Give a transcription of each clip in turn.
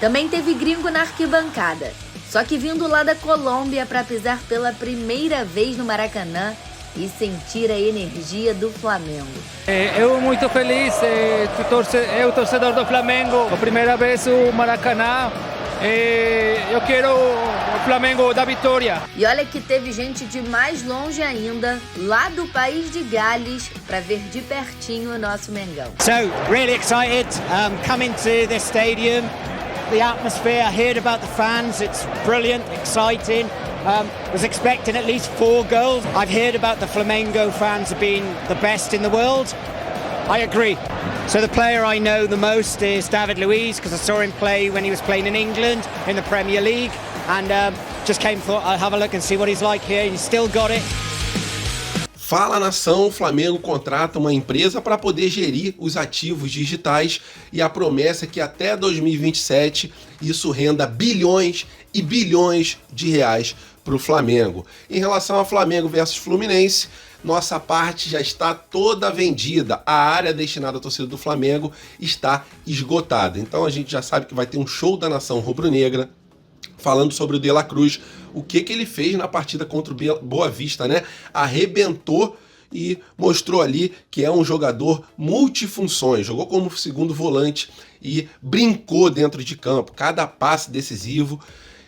Também teve gringo na arquibancada, só que vindo lá da Colômbia para pisar pela primeira vez no Maracanã e sentir a energia do Flamengo. Eu muito feliz, eu torcedor do Flamengo, a primeira vez o Maracanã, eu quero o Flamengo da vitória. E olha que teve gente de mais longe ainda, lá do país de Gales, para ver de pertinho o nosso Mengão. So, really excited, coming to this stadium. The atmosphere, I heard about the fans, it's brilliant, exciting. Was expecting at least 4 goals. I've heard about the Flamengo fans being the best in the world. I agree. So the player I know the most is David Luiz, because I saw him play when he was playing in England in the Premier League, and just thought I'll have a look and see what he's like here. He's still got it. Fala nação, o Flamengo contrata uma empresa para poder gerir os ativos digitais e a promessa é que até 2027 isso renda bilhões e bilhões de reais para o Flamengo. Em relação ao Flamengo versus Fluminense, nossa parte já está toda vendida. A área destinada à torcida do Flamengo está esgotada. Então a gente já sabe que vai ter um show da nação rubro-negra falando sobre o De La Cruz, o que ele fez na partida contra o Boa Vista, né? Arrebentou e mostrou ali que é um jogador multifunções, jogou como segundo volante e brincou dentro de campo, cada passe decisivo.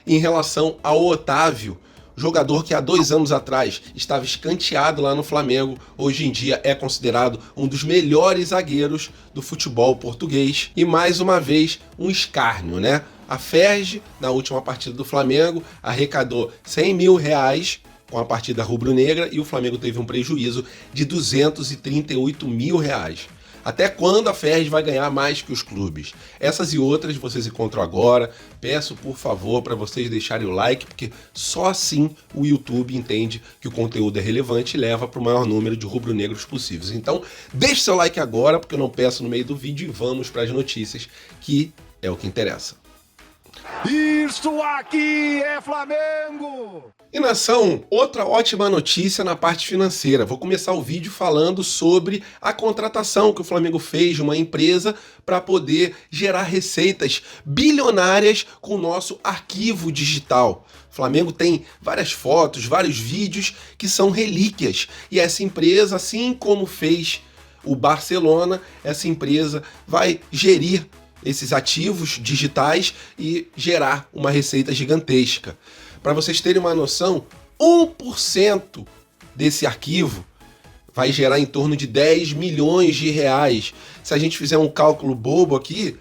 Em relação ao Otávio, jogador que há 2 anos atrás estava escanteado lá no Flamengo, hoje em dia é considerado um dos melhores zagueiros do futebol português. E mais uma vez, um escárnio, né? A Ferg, na última partida do Flamengo, arrecadou 100 mil reais com a partida rubro-negra e o Flamengo teve um prejuízo de 238 mil reais. Até quando a Ferg vai ganhar mais que os clubes? Essas e outras vocês encontram agora. Peço, por favor, para vocês deixarem o like, porque só assim o YouTube entende que o conteúdo é relevante e leva para o maior número de rubro-negros possíveis. Então, deixe seu like agora, porque eu não peço no meio do vídeo, e vamos para as notícias, que é o que interessa. Isso aqui é Flamengo! E nação, outra ótima notícia na parte financeira. Vou começar o vídeo falando sobre a contratação que o Flamengo fez de uma empresa para poder gerar receitas bilionárias com o nosso arquivo digital. O Flamengo tem várias fotos, vários vídeos que são relíquias. E essa empresa, assim como fez o Barcelona, essa empresa vai gerir esses ativos digitais e gerar uma receita gigantesca. Para vocês terem uma noção, 1% desse arquivo vai gerar em torno de 10 milhões de reais. Se a gente fizer um cálculo bobo aqui,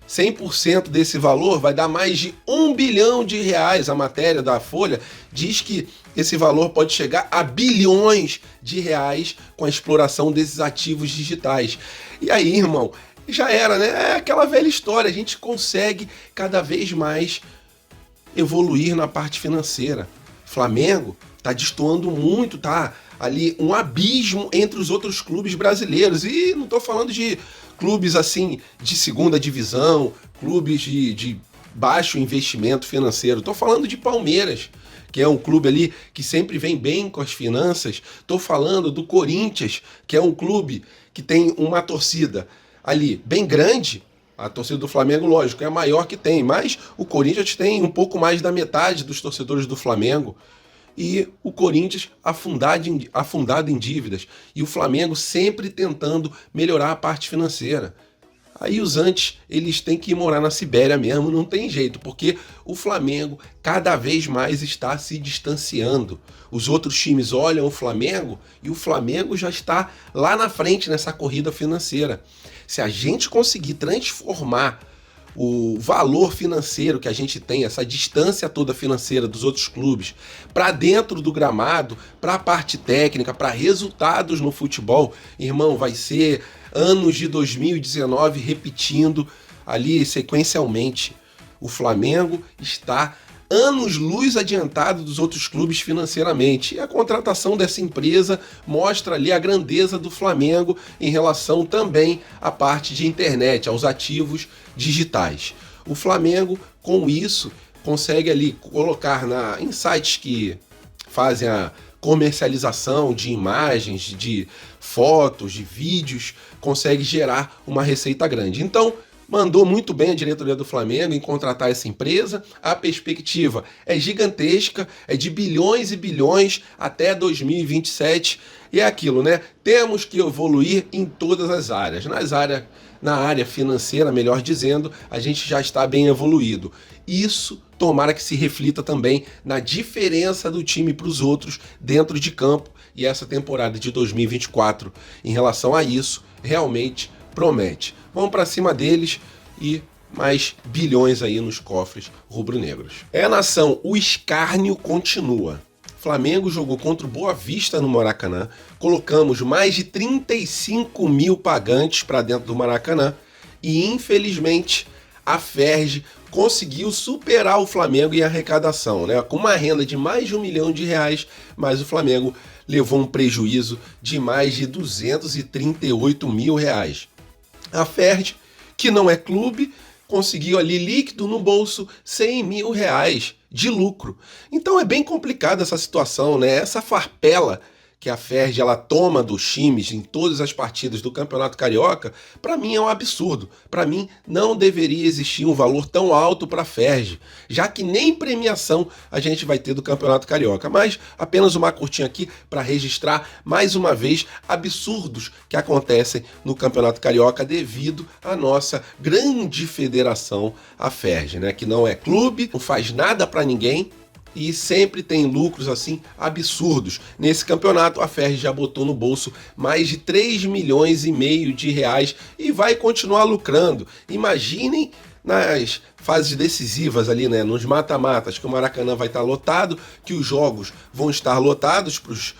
100% desse valor vai dar mais de 1 bilhão de reais. A matéria da Folha diz que esse valor pode chegar a bilhões de reais com a exploração desses ativos digitais. E aí, irmão, já era, né? É aquela velha história, a gente consegue cada vez mais evoluir na parte financeira. Flamengo tá destoando muito, tá ali um abismo entre os outros clubes brasileiros. E não tô falando de clubes assim de segunda divisão, clubes de baixo investimento financeiro. Tô falando de Palmeiras, que é um clube ali que sempre vem bem com as finanças. Tô falando do Corinthians, que é um clube que tem uma torcida ali bem grande. A torcida do Flamengo, lógico, é a maior que tem, mas o Corinthians tem um pouco mais da metade dos torcedores do Flamengo. E o Corinthians afundado em dívidas. E o Flamengo sempre tentando melhorar a parte financeira. Aí os antes, eles têm que ir morar na Sibéria mesmo, não tem jeito, porque o Flamengo cada vez mais está se distanciando. Os outros times olham o Flamengo e o Flamengo já está lá na frente nessa corrida financeira. Se a gente conseguir transformar o valor financeiro que a gente tem, essa distância toda financeira dos outros clubes, para dentro do gramado, para a parte técnica, para resultados no futebol, irmão, vai ser anos de 2019 repetindo ali sequencialmente. O Flamengo está anos-luz adiantado dos outros clubes financeiramente. E a contratação dessa empresa mostra ali a grandeza do Flamengo em relação também à parte de internet, aos ativos digitais. O Flamengo, com isso, consegue ali colocar em sites que fazem a comercialização de imagens, de fotos, de vídeos, consegue gerar uma receita grande. Então, mandou muito bem a diretoria do Flamengo em contratar essa empresa. A perspectiva é gigantesca, é de bilhões e bilhões até 2027. E é aquilo, né? Temos que evoluir em todas as áreas. Na área financeira, melhor dizendo, a gente já está bem evoluído. Isso tomara que se reflita também na diferença do time para os outros dentro de campo. E essa temporada de 2024, em relação a isso, realmente promete. Vamos para cima deles e mais bilhões aí nos cofres rubro-negros. Nação, o escárnio continua. Flamengo jogou contra o Boa Vista no Maracanã, colocamos mais de 35 mil pagantes para dentro do Maracanã e, infelizmente, a Ferj conseguiu superar o Flamengo em arrecadação, né? Com uma renda de mais de R$1 milhão, mas o Flamengo levou um prejuízo de mais de R$238 mil. A Ferj, que não é clube, conseguiu ali líquido no bolso R$100 mil de lucro. Então é bem complicada essa situação, né? Essa farpela que a Ferj ela toma dos times em todas as partidas do Campeonato Carioca, para mim é um absurdo. Para mim não deveria existir um valor tão alto para a Ferj, já que nem premiação a gente vai ter do Campeonato Carioca. Mas apenas uma curtinha aqui para registrar mais uma vez absurdos que acontecem no Campeonato Carioca devido à nossa grande federação, a Ferj, né? Que não é clube, não faz nada para ninguém, e sempre tem lucros assim absurdos. Nesse campeonato a Ferj já botou no bolso mais de R$3,5 milhões e vai continuar lucrando. Imaginem nas fases decisivas ali, né, nos mata-matas, que o Maracanã vai estar lotado, que os jogos vão estar lotados para os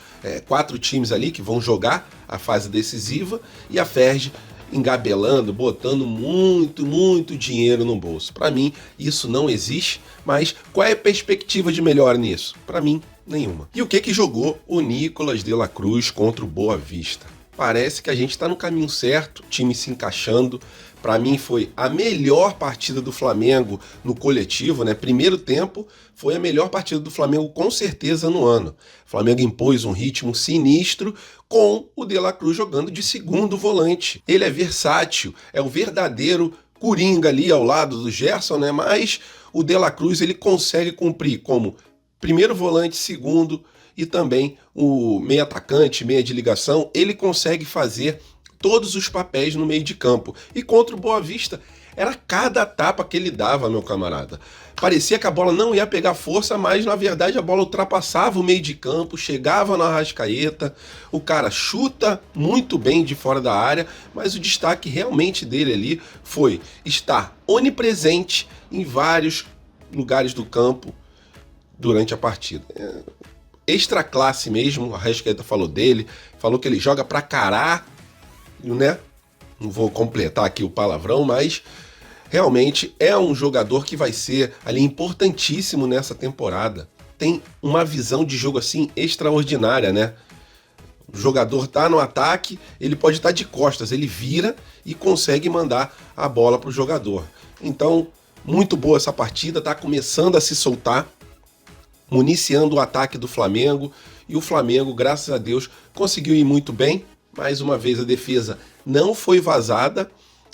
4 times ali que vão jogar a fase decisiva, e a Ferj engabelando, botando muito dinheiro no bolso. Para mim, isso não existe, mas qual é a perspectiva de melhor nisso? Para mim, nenhuma. E o que jogou o Nicolas de la Cruz contra o Boa Vista? Parece que a gente está no caminho certo, time se encaixando. Para mim foi a melhor partida do Flamengo no coletivo, né? Primeiro tempo foi a melhor partida do Flamengo com certeza no ano. O Flamengo impôs um ritmo sinistro com o De La Cruz jogando de segundo volante. Ele é versátil, é o verdadeiro coringa ali ao lado do Gerson, né? Mas o De La Cruz ele consegue cumprir como primeiro volante, segundo e também o meio atacante, meia de ligação. Ele consegue fazer todos os papéis no meio de campo. E contra o Boa Vista, era cada tapa que ele dava, meu camarada. Parecia que a bola não ia pegar força, mas na verdade a bola ultrapassava o meio de campo, chegava na Arrascaeta, o cara chuta muito bem de fora da área, mas o destaque realmente dele ali foi estar onipresente em vários lugares do campo durante a partida. Extra classe mesmo, a Arrascaeta falou dele, falou que ele joga pra caralho, né? Não vou completar aqui o palavrão, mas realmente é um jogador que vai ser ali importantíssimo nessa temporada. Tem uma visão de jogo assim extraordinária, né? O jogador tá no ataque, ele pode estar de costas, ele vira e consegue mandar a bola pro jogador. Então, muito boa essa partida, tá começando a se soltar, municiando o ataque do Flamengo, e o Flamengo, graças a Deus, conseguiu ir muito bem. Mais uma vez a defesa não foi vazada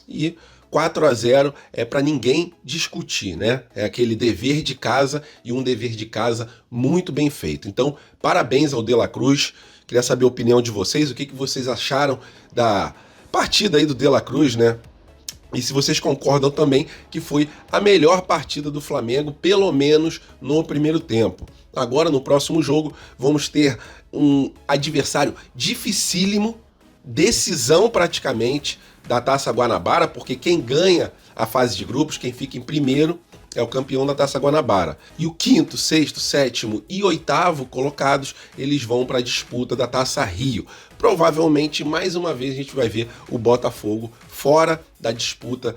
e 4-0 é para ninguém discutir, né? É aquele dever de casa e um dever de casa muito bem feito. Então, parabéns ao De La Cruz. Queria saber a opinião de vocês, o que vocês acharam da partida aí do De La Cruz, né? E se vocês concordam também que foi a melhor partida do Flamengo, pelo menos no primeiro tempo. Agora, no próximo jogo, vamos ter um adversário dificílimo, decisão praticamente da Taça Guanabara, porque quem ganha a fase de grupos, quem fica em primeiro, é o campeão da Taça Guanabara. E o 5º, 6º, 7º e 8º colocados, eles vão para a disputa da Taça Rio. Provavelmente, mais uma vez, a gente vai ver o Botafogo fora da disputa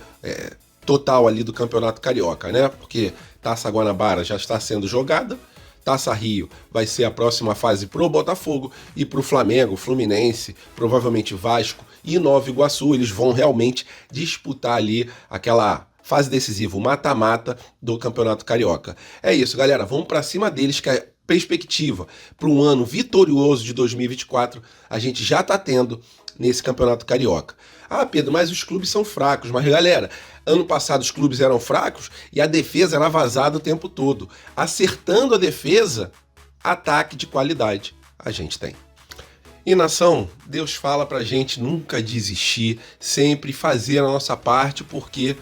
total ali do Campeonato Carioca, né? Porque Taça Guanabara já está sendo jogada, Taça Rio vai ser a próxima fase pro Botafogo, e pro Flamengo, Fluminense, provavelmente Vasco e Nova Iguaçu, eles vão realmente disputar ali aquela fase decisiva, o mata-mata do Campeonato Carioca. É isso, galera, vamos para cima deles, que a perspectiva para um ano vitorioso de 2024 a gente já está tendo nesse Campeonato Carioca. Ah, Pedro, mas os clubes são fracos. Mas, galera, ano passado os clubes eram fracos e a defesa era vazada o tempo todo. Acertando a defesa, ataque de qualidade a gente tem. E nação, Deus fala pra gente nunca desistir, sempre fazer a nossa parte, porque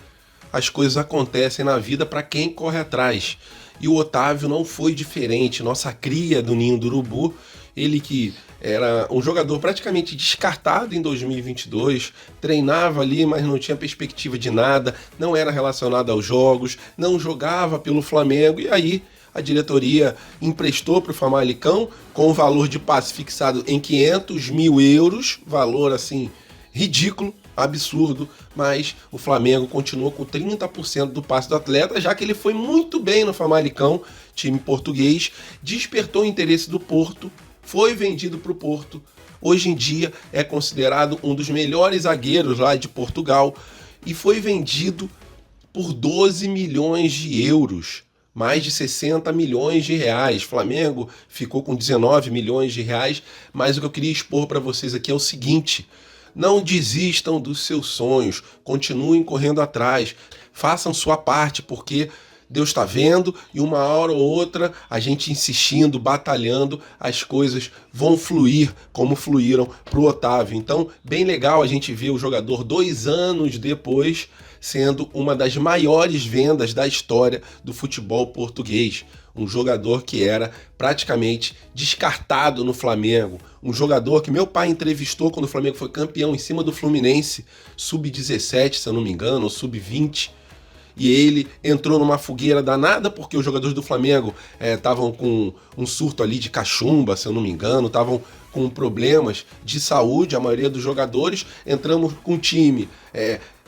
as coisas acontecem na vida para quem corre atrás. E o Otávio não foi diferente, nossa cria do Ninho do Urubu, ele que era um jogador praticamente descartado em 2022, treinava ali, mas não tinha perspectiva de nada, não era relacionado aos jogos, não jogava pelo Flamengo, e aí a diretoria emprestou para o Famalicão com o valor de passe fixado em 500 mil euros, valor assim ridículo, absurdo, mas o Flamengo continuou com 30% do passe do atleta, já que ele foi muito bem no Famalicão, time português, despertou o interesse do Porto, foi vendido para o Porto, hoje em dia é considerado um dos melhores zagueiros lá de Portugal e foi vendido por 12 milhões de euros. Mais de 60 milhões de reais. Flamengo ficou com 19 milhões de reais, mas o que eu queria expor para vocês aqui é o seguinte: não desistam dos seus sonhos, continuem correndo atrás, façam sua parte, porque Deus está vendo e uma hora ou outra, a gente insistindo, batalhando, as coisas vão fluir como fluíram para o Otávio. Então, bem legal a gente ver o jogador 2 anos depois sendo uma das maiores vendas da história do futebol português. Um jogador que era praticamente descartado no Flamengo. Um jogador que meu pai entrevistou quando o Flamengo foi campeão em cima do Fluminense, sub-17, se eu não me engano, ou sub-20. E ele entrou numa fogueira danada porque os jogadores do Flamengo estavam com um surto ali de cachumba, se eu não me engano, estavam com problemas de saúde, a maioria dos jogadores. Entramos com um time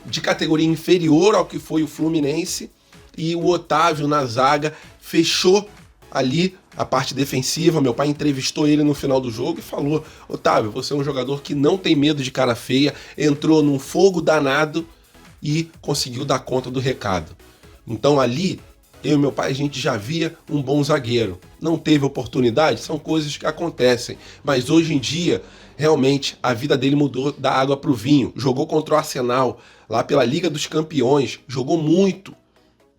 de categoria inferior ao que foi o Fluminense, e o Otávio na zaga fechou ali a parte defensiva. Meu pai entrevistou ele no final do jogo e falou: Otávio, você é um jogador que não tem medo de cara feia, entrou num fogo danado e conseguiu dar conta do recado. Então ali, eu e meu pai, a gente já via um bom zagueiro. Não teve oportunidade, são coisas que acontecem, mas hoje em dia, realmente, a vida dele mudou da água para o vinho. Jogou contra o Arsenal, lá pela Liga dos Campeões, jogou muito.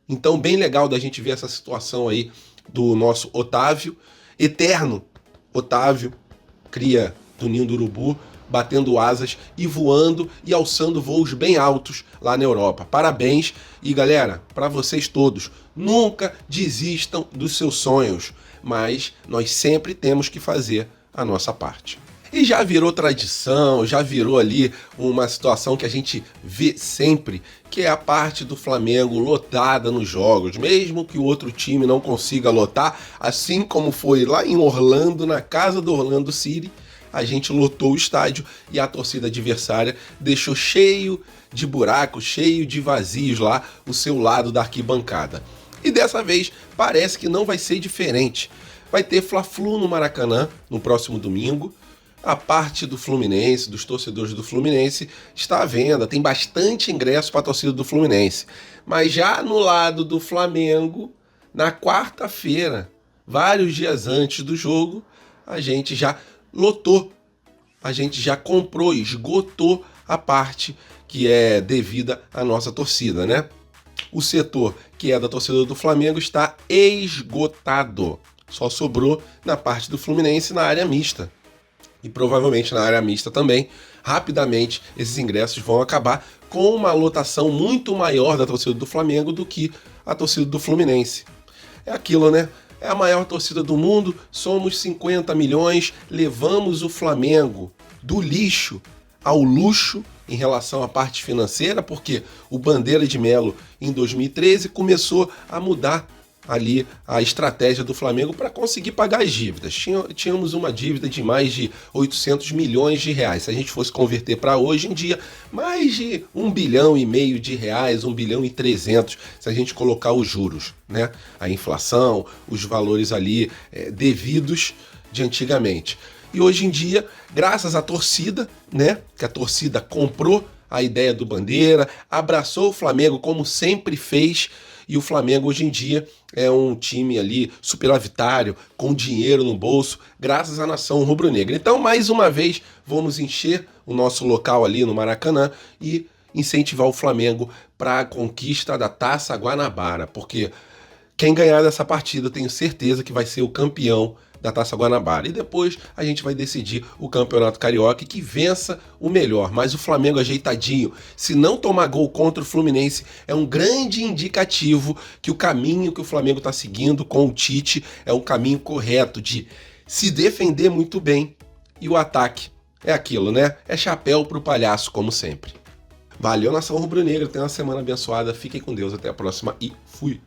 Então, bem legal da gente ver essa situação aí do nosso Otávio, eterno Otávio, cria do Ninho do Urubu, batendo asas e voando e alçando voos bem altos lá na Europa. Parabéns e, galera, para vocês todos, nunca desistam dos seus sonhos, mas nós sempre temos que fazer a nossa parte. E já virou tradição, já virou ali uma situação que a gente vê sempre, que é a parte do Flamengo lotada nos jogos, mesmo que o outro time não consiga lotar, assim como foi lá em Orlando, na casa do Orlando City, a gente lotou o estádio e a torcida adversária deixou cheio de buracos, cheio de vazios lá, o seu lado da arquibancada. E dessa vez parece que não vai ser diferente. Vai ter Fla-Flu no Maracanã no próximo domingo. A parte do Fluminense, dos torcedores do Fluminense, está à venda. Tem bastante ingresso para a torcida do Fluminense. Mas já no lado do Flamengo, na quarta-feira, vários dias antes do jogo, a gente já lotou. A gente já comprou, esgotou a parte que é devida à nossa torcida, né? O setor que é da torcida do Flamengo está esgotado. Só sobrou na parte do Fluminense, na área mista. E provavelmente na área mista também, rapidamente esses ingressos vão acabar com uma lotação muito maior da torcida do Flamengo do que a torcida do Fluminense. É aquilo, né? É a maior torcida do mundo, somos 50 milhões, levamos o Flamengo do lixo ao luxo em relação à parte financeira, porque o Bandeira de Melo, em 2013, começou a mudar ali a estratégia do Flamengo para conseguir pagar as dívidas. Tínhamos uma dívida de mais de 800 milhões de reais. Se a gente fosse converter para hoje em dia, mais de 1,5 bilhão de reais, 1 bilhão e 300, se a gente colocar os juros, né? A inflação, os valores ali devidos de antigamente. E hoje em dia, graças à torcida, né? Que a torcida comprou a ideia do Bandeira, abraçou o Flamengo como sempre fez, e o Flamengo hoje em dia é um time ali superavitário, com dinheiro no bolso, graças à nação rubro-negra. Então, mais uma vez, vamos encher o nosso local ali no Maracanã e incentivar o Flamengo para a conquista da Taça Guanabara, porque quem ganhar dessa partida, tenho certeza que vai ser o campeão da Taça Guanabara. E depois a gente vai decidir o Campeonato Carioca e que vença o melhor. Mas o Flamengo ajeitadinho, se não tomar gol contra o Fluminense, é um grande indicativo que o caminho que o Flamengo está seguindo com o Tite é um caminho correto de se defender muito bem. E o ataque é aquilo, né? É chapéu pro palhaço, como sempre. Valeu, nação rubro-negra. Tenha uma semana abençoada. Fiquem com Deus. Até a próxima e fui!